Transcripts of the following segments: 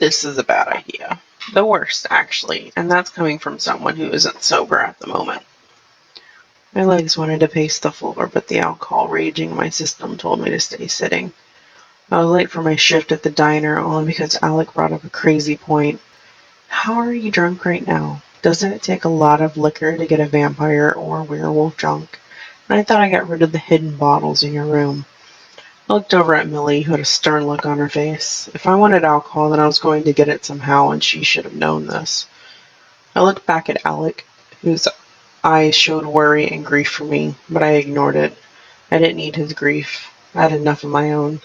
This is a bad idea. The worst, actually, and that's coming from someone who isn't sober at the moment. My legs wanted to pace the floor, but the alcohol raging in my system told me to stay sitting. I was late for my shift at the diner only because Alec brought up a crazy point. How are you drunk right now? Doesn't it take a lot of liquor to get a vampire or werewolf drunk? And I thought I got rid of the hidden bottles in your room. I looked over at Millie, who had a stern look on her face. If I wanted alcohol, then I was going to get it somehow, and she should have known this. I looked back at Alec, whose eyes showed worry and grief for me, but I ignored it. I didn't need his grief. I had enough of my own.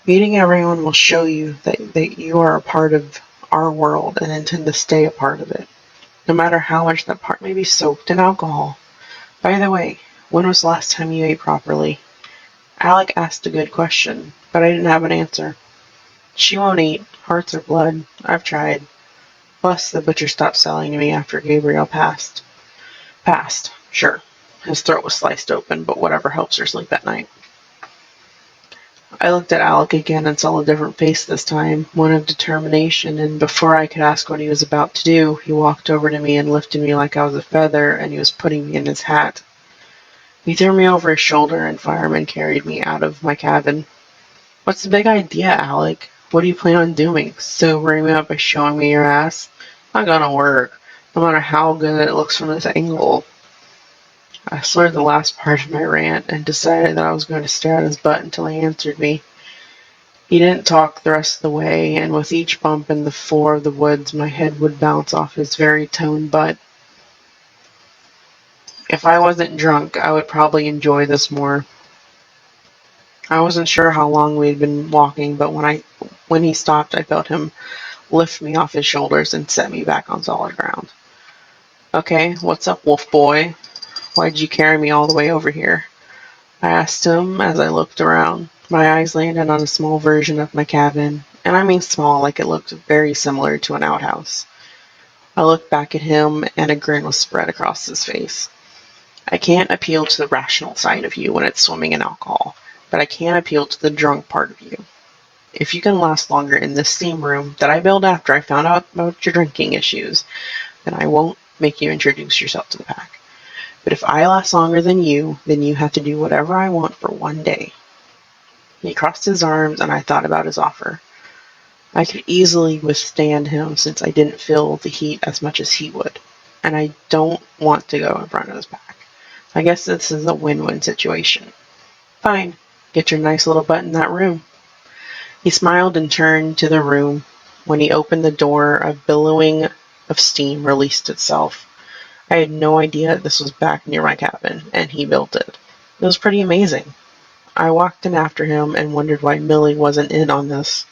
Meeting everyone will show you that you are a part of our world and intend to stay a part of it, no matter how much that part may be soaked in alcohol. By the way, when was the last time you ate properly? Alec asked a good question, but I didn't have an answer. She won't eat. Hearts or blood. I've tried. Plus, the butcher stopped selling to me after Gabriel passed. Passed, sure. His throat was sliced open, but whatever helps her sleep at night. I looked at Alec again and saw a different face this time, one of determination, and before I could ask what he was about to do, he walked over to me and lifted me like I was a feather, and he was putting me in his hat. He threw me over his shoulder, and firemen carried me out of my cabin. What's the big idea, Alec? What do you plan on doing? Sobering me up by showing me your ass? Not gonna work, no matter how good it looks from this angle. I slurred the last part of my rant and decided that I was going to stare at his butt until he answered me. He didn't talk the rest of the way, and with each bump in the floor of the woods, my head would bounce off his very toned butt. If I wasn't drunk, I would probably enjoy this more. I wasn't sure how long we had been walking, but when he stopped, I felt him lift me off his shoulders and set me back on solid ground. Okay, what's up, wolf boy? Why'd you carry me all the way over here? I asked him as I looked around. My eyes landed on a small version of my cabin, and I mean small, like it looked very similar to an outhouse. I looked back at him, and a grin was spread across his face. I can't appeal to the rational side of you when it's swimming in alcohol, but I can appeal to the drunk part of you. If you can last longer in this steam room that I built after I found out about your drinking issues, then I won't make you introduce yourself to the pack. But if I last longer than you, then you have to do whatever I want for one day. He crossed his arms, and I thought about his offer. I could easily withstand him since I didn't feel the heat as much as he would, and I don't want to go in front of his pack. I guess this is a win-win situation. Fine, get your nice little butt in that room. He smiled and turned to the room. When he opened the door, a billowing of steam released itself. I had no idea this was back near my cabin, and he built it. It was pretty amazing. I walked in after him and wondered why Millie wasn't in on this.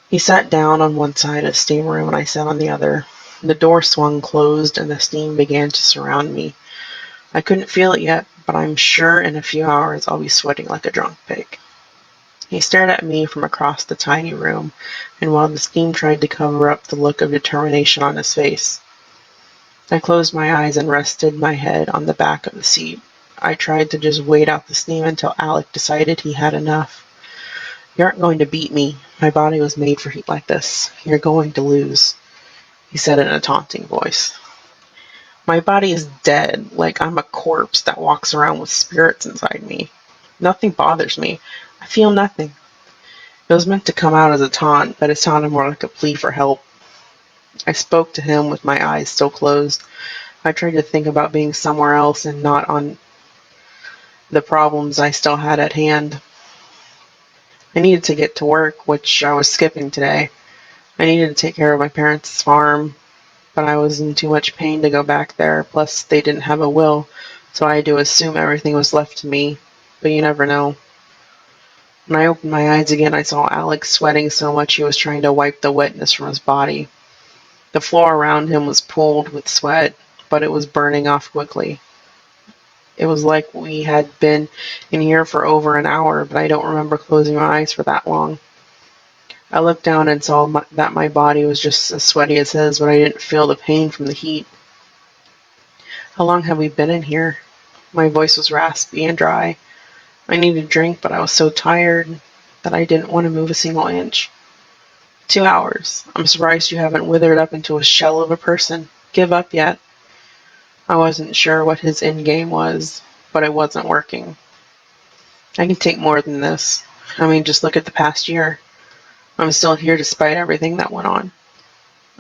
He sat down on one side of the steam room and I sat on the other. The door swung closed and the steam began to surround me. I couldn't feel it yet, but I'm sure in a few hours I'll be sweating like a drunk pig. He stared at me from across the tiny room, and while the steam tried to cover up the look of determination on his face, I closed my eyes and rested my head on the back of the seat. I tried to just wait out the steam until Alec decided he had enough. You aren't going to beat me. My body was made for heat like this. You're going to lose, he said in a taunting voice. My body is dead, like I'm a corpse that walks around with spirits inside me. Nothing bothers me. I feel nothing. It was meant to come out as a taunt, but it sounded more like a plea for help. I spoke to him with my eyes still closed. I tried to think about being somewhere else and not on the problems I still had at hand. I needed to get to work, which I was skipping today. I needed to take care of my parents' farm, but I was in too much pain to go back there, plus they didn't have a will, so I had to assume everything was left to me, but you never know. When I opened my eyes again, I saw Alex sweating so much he was trying to wipe the wetness from his body. The floor around him was pooled with sweat, but it was burning off quickly. It was like we had been in here for over an hour, but I don't remember closing my eyes for that long. I looked down and saw that my body was just as sweaty as his, but I didn't feel the pain from the heat. How long have we been in here? My voice was raspy and dry. I needed a drink, but I was so tired that I didn't want to move a single inch. 2 hours. I'm surprised you haven't withered up into a shell of a person. Give up yet? I wasn't sure what his end game was, but it wasn't working. I can take more than this. I mean, just look at the past year. I'm still here despite everything that went on.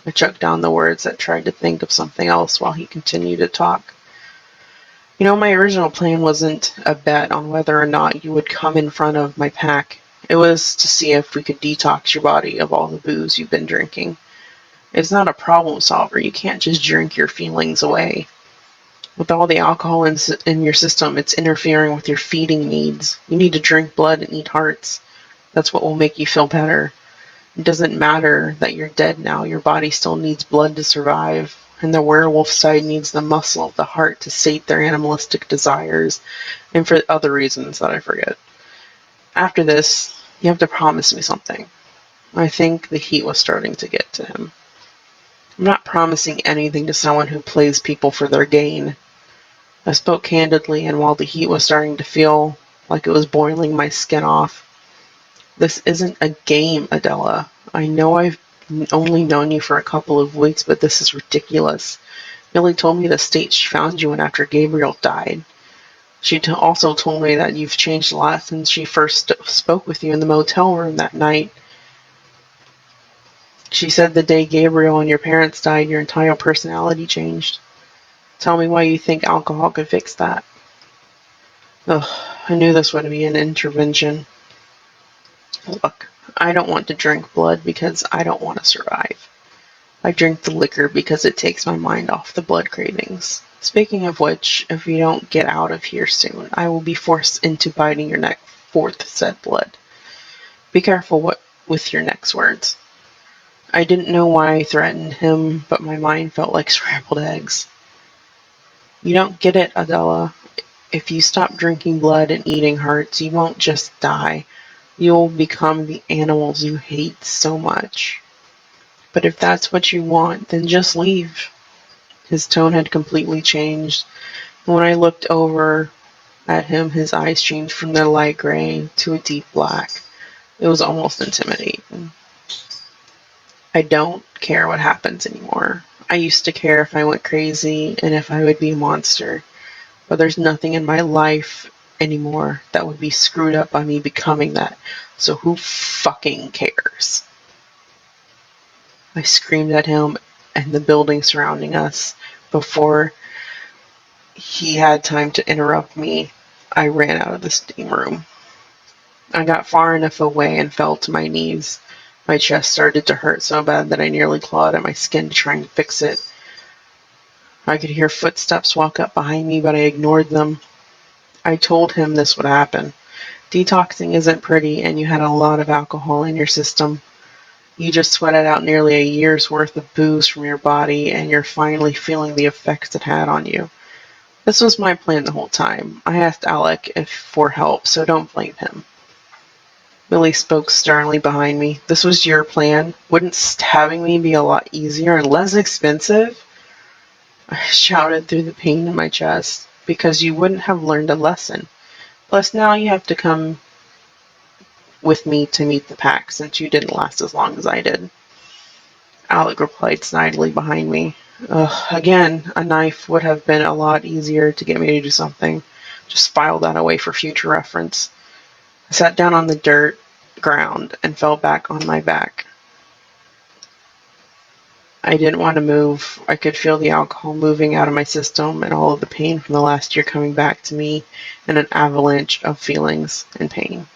I choked down the words that tried to think of something else while he continued to talk. You know, my original plan wasn't a bet on whether or not you would come in front of my pack. It was to see if we could detox your body of all the booze you've been drinking. It's not a problem solver. You can't just drink your feelings away. With all the alcohol in your system, it's interfering with your feeding needs. You need to drink blood and eat hearts. That's what will make you feel better. It doesn't matter that you're dead now. Your body still needs blood to survive. And the werewolf side needs the muscle of the heart to sate their animalistic desires, and for other reasons that I forget. After this, you have to promise me something. I think the heat was starting to get to him. I'm not promising anything to someone who plays people for their gain. I spoke candidly, and while the heat was starting to feel like it was boiling my skin off, this isn't a game, Adela. I know I've only known you for a couple of weeks, but this is ridiculous. Millie told me the state she found you in after Gabriel died. She also told me that you've changed a lot since she first spoke with you in the motel room that night. She said the day Gabriel and your parents died, your entire personality changed. Tell me why you think alcohol could fix that. Ugh, I knew this would be an intervention. Look, I don't want to drink blood because I don't want to survive. I drink the liquor because it takes my mind off the blood cravings. Speaking of which, if you don't get out of here soon, I will be forced into biting your neck forth, said Blood. Be careful with your next words. I didn't know why I threatened him, but my mind felt like scrambled eggs. You don't get it, Adela. If you stop drinking blood and eating hearts, you won't just die. You'll become the animals you hate so much. But if that's what you want, then just leave. His tone had completely changed. And when I looked over at him, his eyes changed from their light gray to a deep black. It was almost intimidating. I don't care what happens anymore. I used to care if I went crazy and if I would be a monster. But there's nothing in my life anymore that would be screwed up by me becoming that. So who fucking cares? I screamed at him and the building surrounding us. Before he had time to interrupt me, I ran out of the steam room. I got far enough away and fell to my knees. My chest started to hurt so bad that I nearly clawed at my skin trying to fix it. I could hear footsteps walk up behind me, but I ignored them. I told him this would happen. Detoxing isn't pretty, and you had a lot of alcohol in your system. You just sweated out nearly a year's worth of booze from your body, and you're finally feeling the effects it had on you. This was my plan the whole time. I asked Alec for help, so don't blame him. Millie spoke sternly behind me. This was your plan? Wouldn't stabbing me be a lot easier and less expensive? I shouted through the pain in my chest. Because you wouldn't have learned a lesson. Plus now you have to come with me to meet the pack since you didn't last as long as I did. Alec replied snidely behind me. Again, a knife would have been a lot easier to get me to do something. Just file that away for future reference. I sat down on the dirt ground and fell back on my back. I didn't want to move. I could feel the alcohol moving out of my system and all of the pain from the last year coming back to me in an avalanche of feelings and pain.